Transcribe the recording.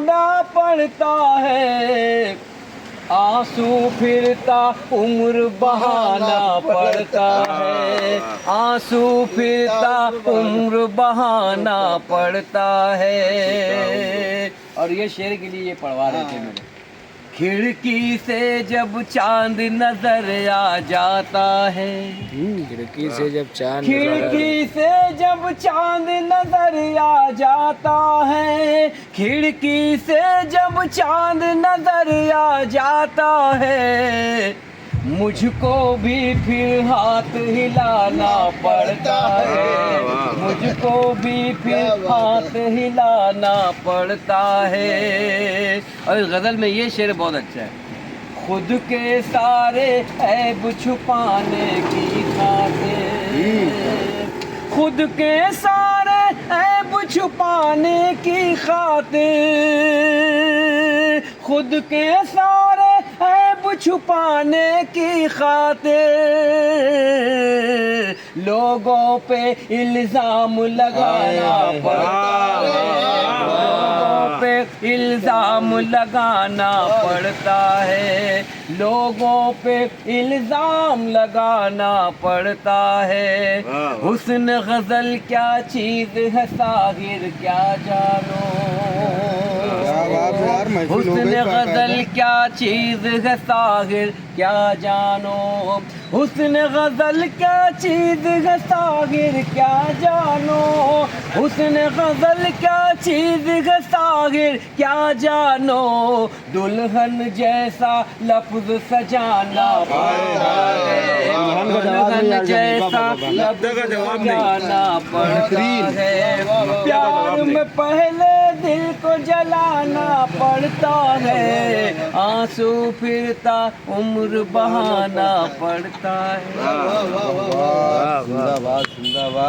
बहाना पड़ता है, आंसू फिरता उम्र बहाना पड़ता है, आंसू फिरता उम्र बहाना पड़ता है। और ये शेर के लिए ये पढ़वा रहे थे मेरे। खिड़की से जब चांद नजर आ जाता है, खिड़की से जब चांद खिड़की से जब चांद नजर आ जाता है, खिड़की से जब चांद नजर आ जाता है, मुझको भी फिर हाथ हिलाना पड़ता है, मुझको भी फिर हाथ हिलाना पड़ता है। और गज़ल में ये शेर बहुत अच्छा है। खुद के सारे ऐब छुपाने की खातिर, खुद के सारे ऐब छुपाने की खातिर, खुद के सारे ऐब छुपाने की खातिर, लोगों पे इल्जाम लगाना पड़ता है, लोगों पे इल्जाम लगाना पड़ता है, लोगों पे इल्जाम लगाना पड़ता है। हुस्न गजल क्या चीज है साहिर क्या जानो, हुस्न गजल क्या चीज है साहिर क्या जानो, हुस्न गजल क्या चीज है साहिर क्या जानो, हुस्न गजल क्या चीज है साहिर क्या जानो, दुल्हन जैसा लफ्ज सजाना पड़ता है, दुल्हन जैसा लफ्ज सजाना पड़ता है, प्यार में पहले दिल को जलाना पड़ता है, आंसू फिरता उम्र बहाना पड़ता है। जिंदाबाद जिंदाबाद।